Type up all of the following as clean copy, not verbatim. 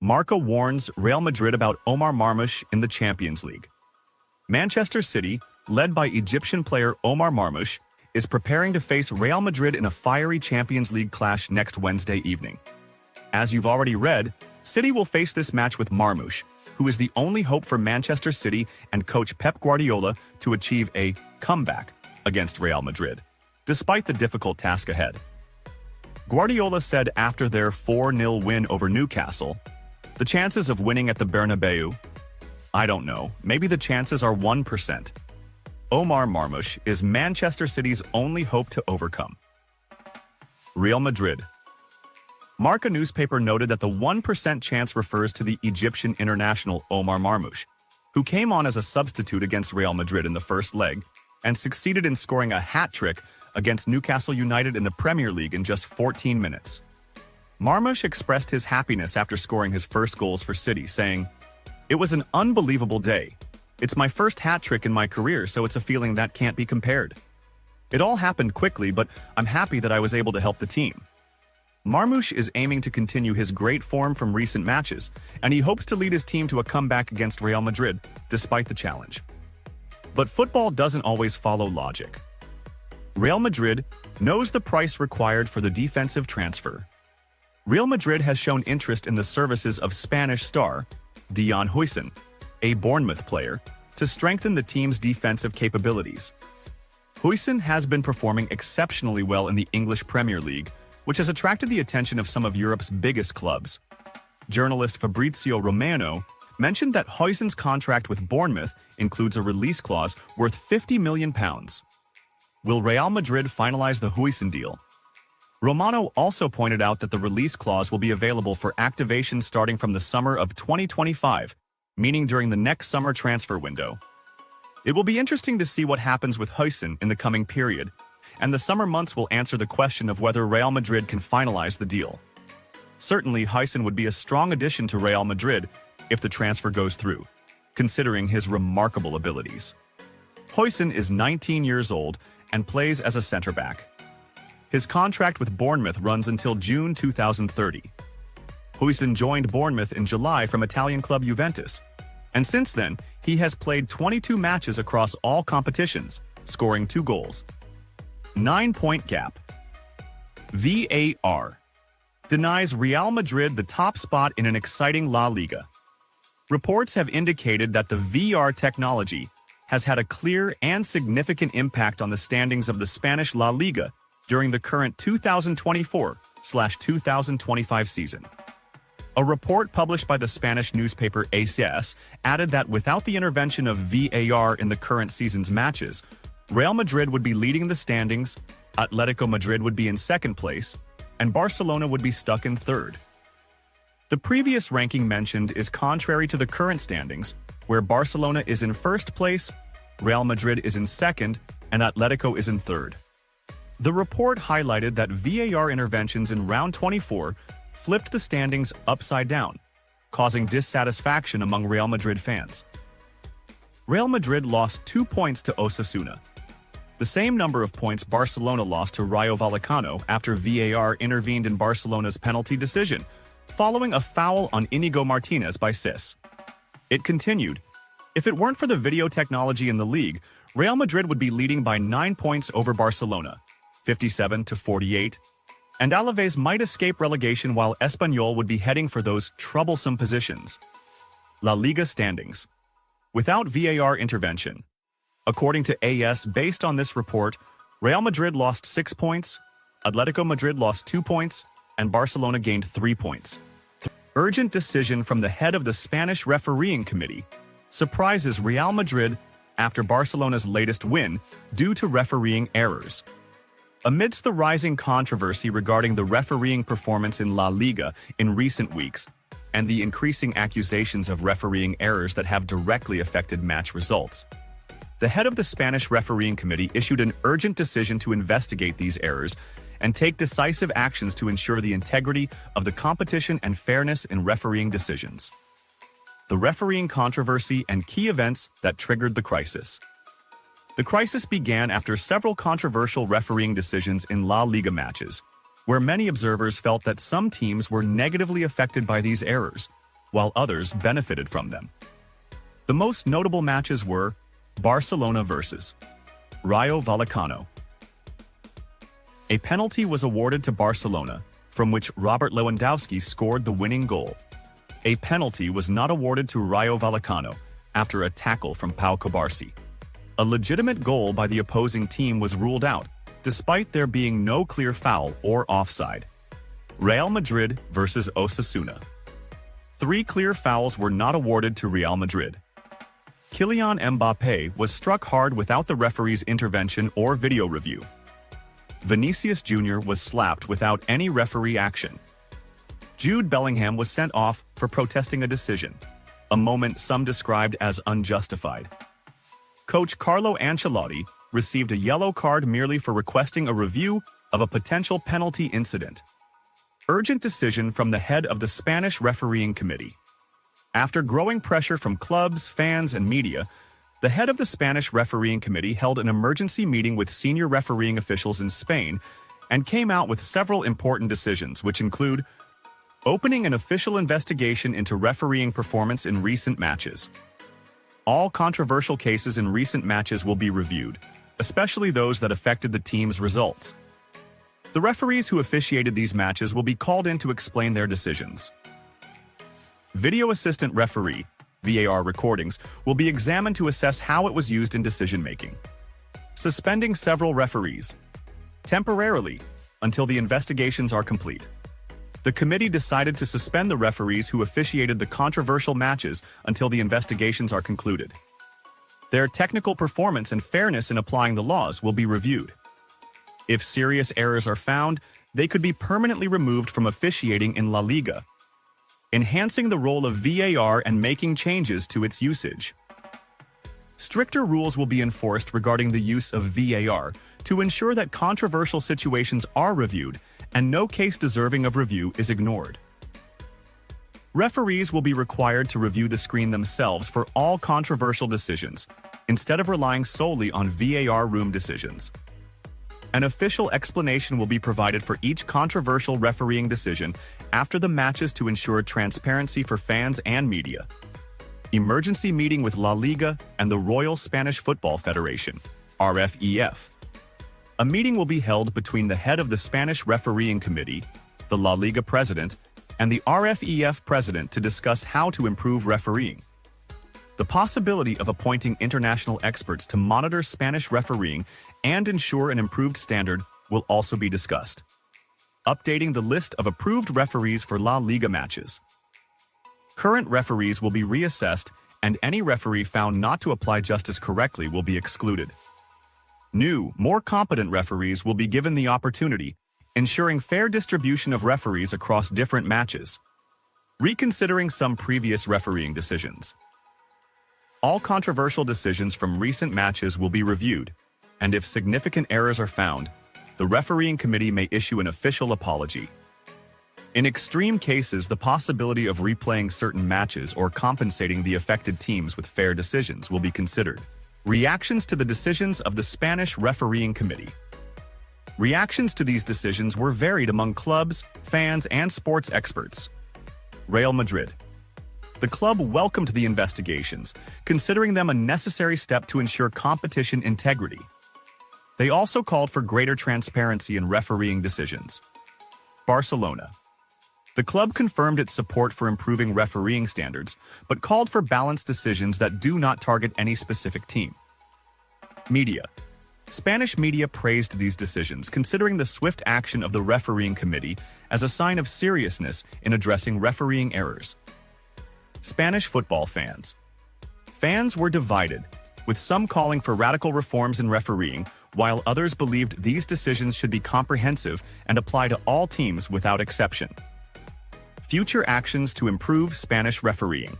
Marca warns Real Madrid about Omar Marmoush in the Champions League. Manchester City, led by Egyptian player Omar Marmoush, is preparing to face Real Madrid in a fiery Champions League clash next Wednesday evening. As you've already read, City will face this match with Marmoush, who is the only hope for Manchester City and coach Pep Guardiola to achieve a comeback against Real Madrid, despite the difficult task ahead. Guardiola said after their 4-0 win over Newcastle, "The chances of winning at the Bernabeu? I don't know, maybe the chances are 1%. Omar Marmoush is Manchester City's only hope to overcome." Real Madrid. Marca newspaper noted that the 1% chance refers to the Egyptian international Omar Marmoush, who came on as a substitute against Real Madrid in the first leg and succeeded in scoring a hat-trick against Newcastle United in the Premier League in just 14 minutes. Marmoush expressed his happiness after scoring his first goals for City, saying, "It was an unbelievable day. It's my first hat-trick in my career, so it's a feeling that can't be compared. It all happened quickly, but I'm happy that I was able to help the team." Marmoush is aiming to continue his great form from recent matches, and he hopes to lead his team to a comeback against Real Madrid, despite the challenge. But football doesn't always follow logic. Real Madrid knows the price required for the defensive transfer. Real Madrid has shown interest in the services of Spanish star Dejan Huijsen, a Bournemouth player, to strengthen the team's defensive capabilities. Huijsen has been performing exceptionally well in the English Premier League, which has attracted the attention of some of Europe's biggest clubs. Journalist Fabrizio Romano mentioned that Huijsen's contract with Bournemouth includes a release clause worth £50 million. Will Real Madrid finalize the Huijsen deal? Romano also pointed out that the release clause will be available for activation starting from the summer of 2025, meaning during the next summer transfer window. It will be interesting to see what happens with Huijsen in the coming period, and the summer months will answer the question of whether Real Madrid can finalize the deal. Certainly, Huijsen would be a strong addition to Real Madrid if the transfer goes through, considering his remarkable abilities. Huijsen is 19 years old and plays as a center-back. His contract with Bournemouth runs until June 2030. Huijsen joined Bournemouth in July from Italian club Juventus, and since then, he has played 22 matches across all competitions, scoring 2 goals. 9-point gap. VAR denies Real Madrid the top spot in an exciting La Liga. Reports have indicated that the VR technology has had a clear and significant impact on the standings of the Spanish La Liga during the current 2024/2025 season. A report published by the Spanish newspaper AS added that without the intervention of VAR in the current season's matches, Real Madrid would be leading the standings, Atletico Madrid would be in second place, and Barcelona would be stuck in third. The previous ranking mentioned is contrary to the current standings, where Barcelona is in first place, Real Madrid is in second, and Atletico is in third. The report highlighted that VAR interventions in round 24 flipped the standings upside down, causing dissatisfaction among Real Madrid fans. Real Madrid lost 2 points to Osasuna, the same number of points Barcelona lost to Rayo Vallecano after VAR intervened in Barcelona's penalty decision, following a foul on Inigo Martinez by Cis. It continued, "If it weren't for the video technology in the league, Real Madrid would be leading by 9 points over Barcelona, 57-48, and Alaves might escape relegation while Espanyol would be heading for those troublesome positions." La Liga standings. Without VAR intervention. According to AS, based on this report, Real Madrid lost 6 points, Atletico Madrid lost 2 points, and Barcelona gained 3 points. Urgent decision from the head of the Spanish refereeing committee surprises Real Madrid after Barcelona's latest win due to refereeing errors. Amidst the rising controversy regarding the refereeing performance in La Liga in recent weeks, and the increasing accusations of refereeing errors that have directly affected match results, the head of the Spanish refereeing committee issued an urgent decision to investigate these errors and take decisive actions to ensure the integrity of the competition and fairness in refereeing decisions. The refereeing controversy and key events that triggered the crisis. The crisis began after several controversial refereeing decisions in La Liga matches, where many observers felt that some teams were negatively affected by these errors, while others benefited from them. The most notable matches were Barcelona versus Rayo Vallecano. A penalty was awarded to Barcelona, from which Robert Lewandowski scored the winning goal. A penalty was not awarded to Rayo Vallecano after a tackle from Pau Cubarsí. A legitimate goal by the opposing team was ruled out, despite there being no clear foul or offside. Real Madrid versus Osasuna. 3 clear fouls were not awarded to Real Madrid. Kylian Mbappé was struck hard without the referee's intervention or video review. Vinicius Jr. was slapped without any referee action. Jude Bellingham was sent off for protesting a decision, a moment some described as unjustified. Coach Carlo Ancelotti received a yellow card merely for requesting a review of a potential penalty incident. Urgent decision from the head of the Spanish refereeing committee. After growing pressure from clubs, fans, and media, the head of the Spanish refereeing committee held an emergency meeting with senior refereeing officials in Spain and came out with several important decisions, which include opening an official investigation into refereeing performance in recent matches. All controversial cases in recent matches will be reviewed, especially those that affected the team's results. The referees who officiated these matches will be called in to explain their decisions. Video assistant referee, VAR recordings, will be examined to assess how it was used in decision-making. Suspending several referees, temporarily, until the investigations are complete. The committee decided to suspend the referees who officiated the controversial matches until the investigations are concluded. Their technical performance and fairness in applying the laws will be reviewed. If serious errors are found, they could be permanently removed from officiating in La Liga, enhancing the role of VAR and making changes to its usage. Stricter rules will be enforced regarding the use of VAR to ensure that controversial situations are reviewed and no case deserving of review is ignored. Referees will be required to review the screen themselves for all controversial decisions, instead of relying solely on VAR room decisions. An official explanation will be provided for each controversial refereeing decision after the matches to ensure transparency for fans and media. Emergency meeting with La Liga and the Royal Spanish Football Federation, RFEF. A meeting will be held between the head of the Spanish refereeing committee, the La Liga president, and the RFEF president to discuss how to improve refereeing. The possibility of appointing international experts to monitor Spanish refereeing and ensure an improved standard will also be discussed. Updating the list of approved referees for La Liga matches. Current referees will be reassessed, and any referee found not to apply justice correctly will be excluded. New, more competent referees will be given the opportunity, ensuring fair distribution of referees across different matches. Reconsidering some previous refereeing decisions. All controversial decisions from recent matches will be reviewed, and if significant errors are found, the refereeing committee may issue an official apology. In extreme cases, the possibility of replaying certain matches or compensating the affected teams with fair decisions will be considered. Reactions to the decisions of the Spanish refereeing committee. Reactions to these decisions were varied among clubs, fans, and sports experts. Real Madrid. The club welcomed the investigations, considering them a necessary step to ensure competition integrity. They also called for greater transparency in refereeing decisions. Barcelona. The club confirmed its support for improving refereeing standards, but called for balanced decisions that do not target any specific team. Media. Spanish media praised these decisions, considering the swift action of the refereeing committee as a sign of seriousness in addressing refereeing errors. Spanish football fans. Fans were divided, with some calling for radical reforms in refereeing, while others believed these decisions should be comprehensive and apply to all teams without exception. Future actions to improve Spanish refereeing.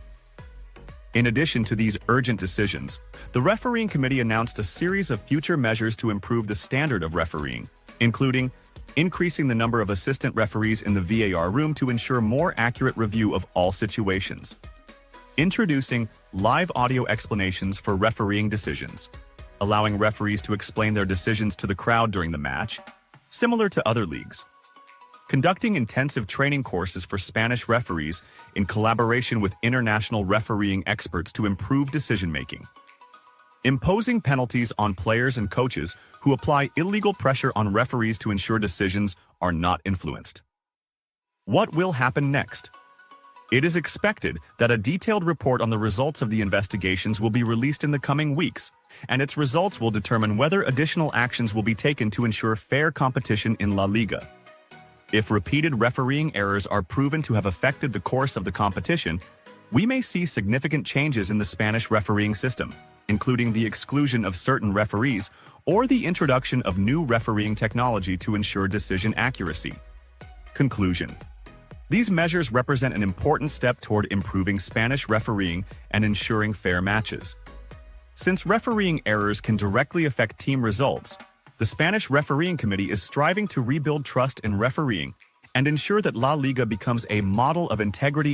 In addition to these urgent decisions, the refereeing committee announced a series of future measures to improve the standard of refereeing, including increasing the number of assistant referees in the VAR room to ensure more accurate review of all situations, introducing live audio explanations for refereeing decisions, allowing referees to explain their decisions to the crowd during the match, similar to other leagues, conducting intensive training courses for Spanish referees in collaboration with international refereeing experts to improve decision-making. Imposing penalties on players and coaches who apply illegal pressure on referees to ensure decisions are not influenced. What will happen next? It is expected that a detailed report on the results of the investigations will be released in the coming weeks, and its results will determine whether additional actions will be taken to ensure fair competition in La Liga. If repeated refereeing errors are proven to have affected the course of the competition, we may see significant changes in the Spanish refereeing system, including the exclusion of certain referees or the introduction of new refereeing technology to ensure decision accuracy. Conclusion. These measures represent an important step toward improving Spanish refereeing and ensuring fair matches. Since refereeing errors can directly affect team results, the Spanish Refereeing Committee is striving to rebuild trust in refereeing and ensure that La Liga becomes a model of integrity